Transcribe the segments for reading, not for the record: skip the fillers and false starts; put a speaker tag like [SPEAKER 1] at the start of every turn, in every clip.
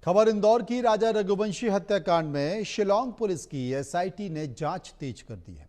[SPEAKER 1] खबर इंदौर की। राजा रघुवंशी हत्याकांड में शिलांग पुलिस की एसआईटी ने जांच तेज कर दी है।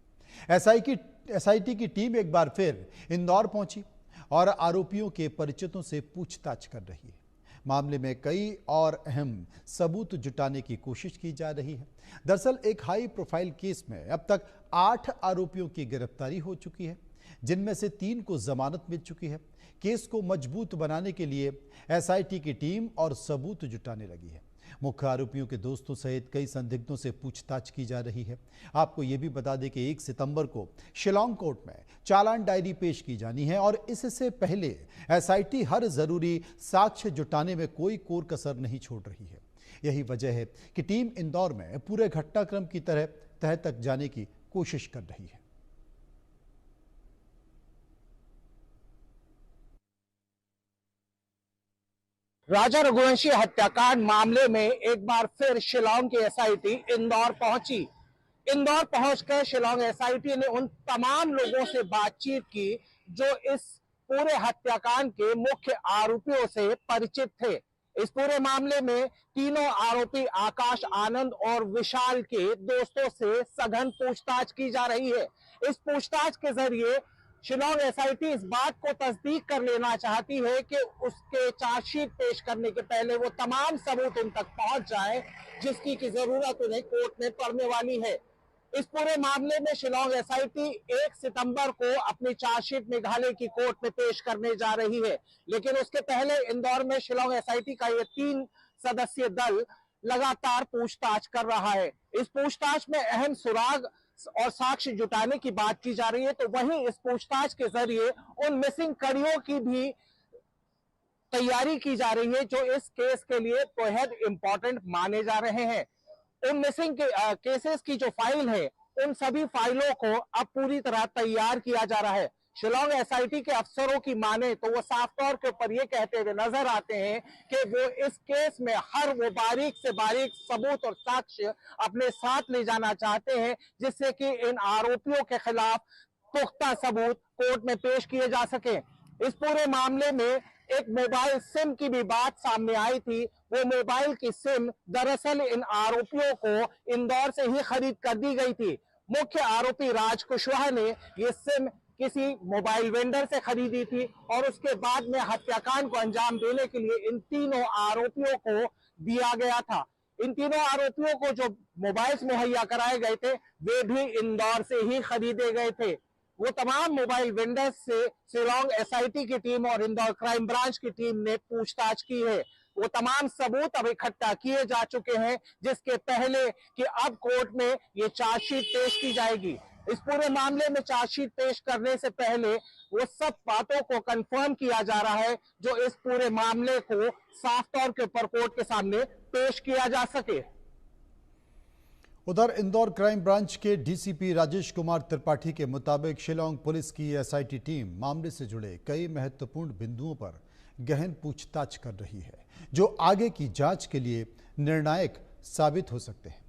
[SPEAKER 1] एसआईटी की टीम एक बार फिर इंदौर पहुंची और आरोपियों के परिचितों से पूछताछ कर रही है। मामले में कई और अहम सबूत जुटाने की कोशिश की जा रही है। दरअसल एक हाई प्रोफाइल केस में अब तक 8 आरोपियों की गिरफ्तारी हो चुकी है, जिनमें से 3 को जमानत मिल चुकी है। केस को मजबूत बनाने के लिए एसआईटी की टीम और सबूत जुटाने लगी है। मुख्य आरोपियों के दोस्तों सहित कई संदिग्धों से पूछताछ की जा रही है। आपको यह भी बता दें कि 1 सितंबर को शिलांग कोर्ट में चालान डायरी पेश की जानी है और इससे पहले एसआईटी हर जरूरी साक्ष्य जुटाने में कोई कोर कसर नहीं छोड़ रही है। यही वजह है कि टीम इंदौर में पूरे घटनाक्रम की तह तक जाने की कोशिश कर रही है।
[SPEAKER 2] राजा रघुवंशी हत्याकांड मामले में एक बार फिर शिलांग की एसआईटी इंदौर पहुंची। इंदौर पहुंचकर शिलांग एसआईटी ने उन तमाम लोगों से बातचीत की जो इस पूरे हत्याकांड के मुख्य आरोपियों से परिचित थे। इस पूरे मामले में तीनों आरोपी आकाश, आनंद और विशाल के दोस्तों से सघन पूछताछ की जा रही है। इस पूछताछ के जरिए शिलांग एसआईटी इस बात को तस्दीक कर लेना चाहती है कि उसके चार्जशीट पेश करने के पहले वो तमाम सबूत उन तक पहुंच जाए जिसकी की जरूरत उन्हें कोर्ट में पड़ने वाली है। इस पूरे मामले में शिलांग एसआईटी 1 सितंबर को अपनी चार्जशीट मेघालय की कोर्ट में पेश करने जा रही है, लेकिन उसके पहले इंदौर में शिलांग एसआईटी का ये 3 सदस्यीय दल लगातार पूछताछ कर रहा है। इस पूछताछ में अहम सुराग और साक्ष्य जुटाने की बात की जा रही है, तो वहीं इस पूछताछ के जरिए उन मिसिंग कड़ियों की भी तैयारी की जा रही है जो इस केस के लिए बेहद इंपॉर्टेंट माने जा रहे हैं। उन मिसिंग केसेस की जो फाइल है, उन सभी फाइलों को अब पूरी तरह तैयार किया जा रहा है। शिलांग एसआईटी के अफसरों की माने तो वो साफ तौर के ऊपर ये कहते हुए नजर आते हैं कि वो इस केस में हर वो बारीक से बारीक सबूत और साक्ष्य अपने साथ ले जाना चाहते हैं, जिससे कि इन आरोपियों के खिलाफ पुख्ता सबूत कोर्ट में पेश किए जा सके। इस पूरे मामले में एक मोबाइल सिम की भी बात सामने आई थी। वो मोबाइल की सिम दरअसल इन आरोपियों को इंदौर से ही खरीद कर दी गई थी। मुख्य आरोपी राज कुशवाहा ने ये सिम किसी मोबाइल वेंडर से खरीदी थी और उसके बाद में हत्याकांड को अंजाम देने के लिए इन तीनों आरोपियों को दिया गया था। इन तीनों आरोपियों को जो मोबाइल्स मुहैया कराए गए थे वे भी इंदौर से ही खरीदे गए थे। वो तमाम मोबाइल वेंडर्स से शिलांग एसआईटी की टीम और इंदौर क्राइम ब्रांच की टीम ने पूछताछ की है। वो तमाम सबूत अब इकट्ठा किए जा चुके हैं, जिसके पहले कि अब कोर्ट में ये चार्जशीट पेश की जाएगी। इस पूरे मामले में चार्जशीट पेश करने से पहले वो सब बातों को कंफर्म किया जा रहा है जो इस पूरे मामले को साफ तौर के ऊपर कोर्ट के सामने पेश किया जा सके।
[SPEAKER 1] उधर इंदौर क्राइम ब्रांच के डीसीपी राजेश कुमार त्रिपाठी के मुताबिक शिलांग पुलिस की एसआईटी टीम मामले से जुड़े कई महत्वपूर्ण बिंदुओं पर गहन पूछताछ कर रही है, जो आगे की जांच के लिए निर्णायक साबित हो सकते हैं।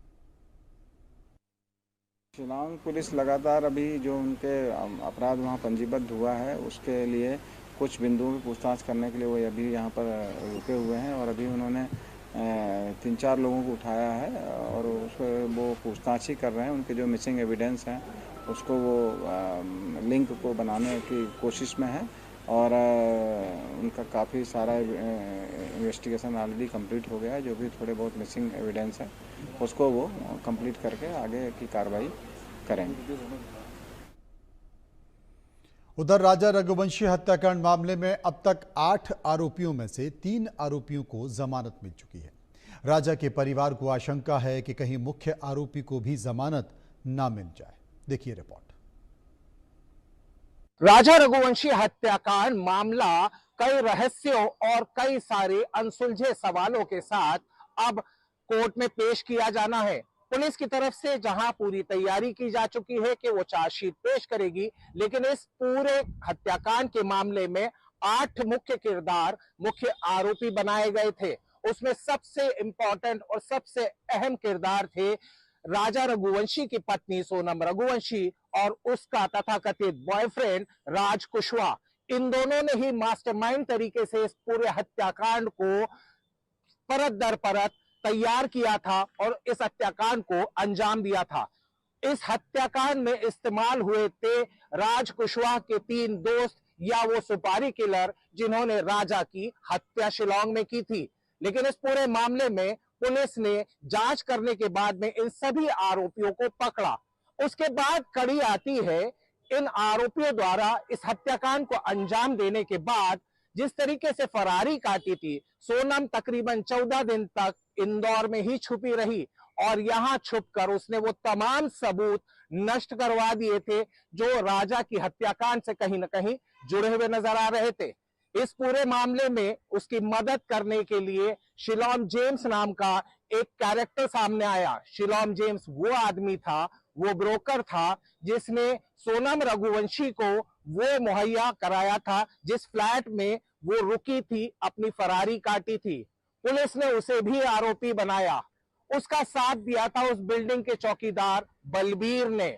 [SPEAKER 3] शिलांग पुलिस लगातार अभी जो उनके अपराध वहाँ पंजीबद्ध हुआ है उसके लिए कुछ बिंदुओं की पूछताछ करने के लिए वो अभी यहाँ पर रुके हुए हैं और अभी उन्होंने 3-4 लोगों को उठाया है और उसको वो पूछताछ ही कर रहे हैं। उनके जो मिसिंग एविडेंस हैं उसको वो लिंक को बनाने की कोशिश में है और उनका काफ़ी सारा इन्वेस्टिगेशन ऑलरेडी कंप्लीट हो गया है। जो भी थोड़े बहुत मिसिंग एविडेंस है उसको वो कंप्लीट करके आगे की कार्रवाई करेंगे।
[SPEAKER 1] उधर राजा रघुवंशी हत्याकांड मामले में अब तक 8 आरोपियों में से 3 आरोपियों को जमानत मिल चुकी है। राजा के परिवार को आशंका है कि कहीं मुख्य आरोपी को भी जमानत ना मिल जाए। देखिए रिपोर्ट।
[SPEAKER 2] राजा रघुवंशी हत्याकांड मामला कई रहस्यों और कई सारे अनसुलझे सवालों के साथ अब कोर्ट में पेश किया जाना है। पुलिस की तरफ से जहां पूरी तैयारी की जा चुकी है कि वो चार्जशीट पेश करेगी, लेकिन इस पूरे हत्याकांड के मामले में 8 मुख्य किरदार, मुख्य आरोपी बनाए गए थे। उसमें सबसे इंपॉर्टेंट और सबसे अहम किरदार थे राजा रघुवंशी की पत्नी सोनम रघुवंशी और उसका तथाकथित बॉयफ्रेंड राज कुशवाहा। इन दोनों ने ही मास्टरमाइंड तरीके से इस पूरे हत्याकांड को परत दर परत तैयार किया था और इस हत्याकांड को अंजाम दिया था। इस हत्याकांड में इस्तेमाल हुए थे राज कुशवाहा के 3 दोस्त या वो सुपारी किलर जिन्होंने राजा की हत्या शिलांग में की थी। लेकिन इस पूरे मामले में पुलिस ने जांच करने के बाद में इन सभी आरोपियों को पकड़ा। उसके बाद कड़ी आती है इन आरोपियों द्वारा इस हत्याकांड को अंजाम देने के बाद जिस तरीके से फरारी काटी थी। सोनम तकरीबन 14 दिन तक इंदौर में ही छुपी रही और यहां छुपकर उसने वो तमाम सबूत नष्ट करवा दिए थे जो राजा की हत्याकांड से कहीं ना कहीं जुड़े हुए नजर आ रहे थे। इस पूरे मामले में उसकी मदद करने के लिए शिलोम जेम्स नाम का एक कैरेक्टर सामने आया। शिलोम जेम्स वो आदमी था, वो ब्रोकर था जिसने सोनम रघुवंशी को वो मुहैया कराया था जिस फ्लैट में वो रुकी थी, अपनी फरारी काटी थी। पुलिस ने उसे भी आरोपी बनाया। उसका साथ दिया था उस बिल्डिंग के चौकीदार बलबीर ने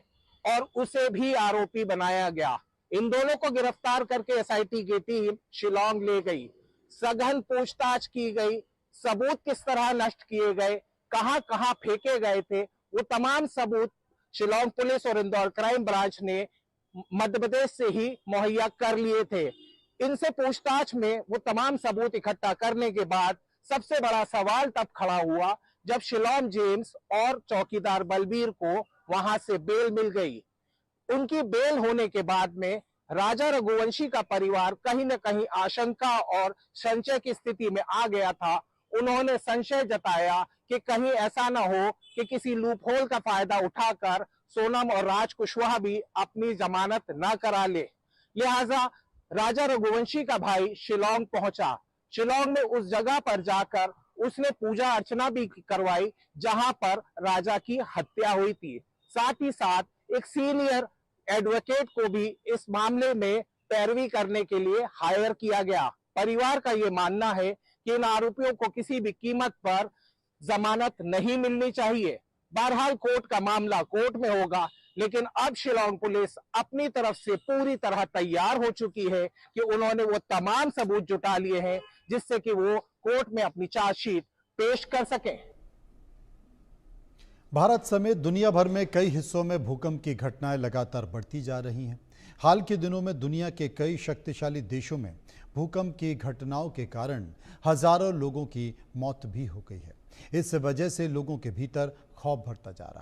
[SPEAKER 2] और उसे भी आरोपी बनाया गया। इन दोनों को गिरफ्तार करके एसआईटी की टीम शिलांग ले गई। सघन पूछताछ की गई, सबूत किस तरह नष्ट किए गए, कहां कहां फेंके गए थे, वो तमाम सबूत शिलांग पुलिस और इंदौर क्राइम ब्रांच ने मध्य प्रदेश से ही मुहैया कर लिए थे। इनसे पूछताछ में वो तमाम सबूत इकट्ठा करने के बाद सबसे बड़ा सवाल तब खड़ा हुआ जब शिलोम जेम्स और चौकीदार बलबीर को वहां से बेल मिल गई। उनकी बेल होने के बाद में राजा रघुवंशी का परिवार कहीं न कहीं आशंका और संशय की स्थिति में आ गया था। उन्होंने संशय जताया कि कहीं ऐसा ना हो कि किसी लूपहोल का फायदा उठाकर सोनम और राज कुशवाहा भी अपनी जमानत ना करा ले। लिहाजा राजा रघुवंशी का भाई शिलांग पहुंचा। शिलांग में उस जगह पर जाकर उसने पूजा अर्चना भी करवाई जहां पर राजा की हत्या हुई थी। साथ ही साथ एक सीनियर एडवोकेट को भी इस मामले में पैरवी करने के लिए हायर किया गया। परिवार का यह मानना है कि इन आरोपियों को किसी भी कीमत पर जमानत नहीं मिलनी चाहिए। बहरहाल कोर्ट का मामला कोर्ट में होगा, लेकिन अब शिलांग पुलिस अपनी तरफ से पूरी तरह तैयार हो चुकी है कि उन्होंने वो तमाम सबूत जुटा लिए हैं जिससे कि वो कोर्ट में अपनी चार्जशीट पेश कर सकें।
[SPEAKER 1] भारत समेत दुनिया भर में कई हिस्सों में भूकंप की घटनाएं लगातार बढ़ती जा रही हैं। हाल के दिनों में दुनिया के कई शक्तिशाली देशों में भूकंप की घटनाओं के कारण हजारों लोगों की मौत भी हो गई है। इस वजह से लोगों के भीतर खौफ बढ़ता जा रहा है।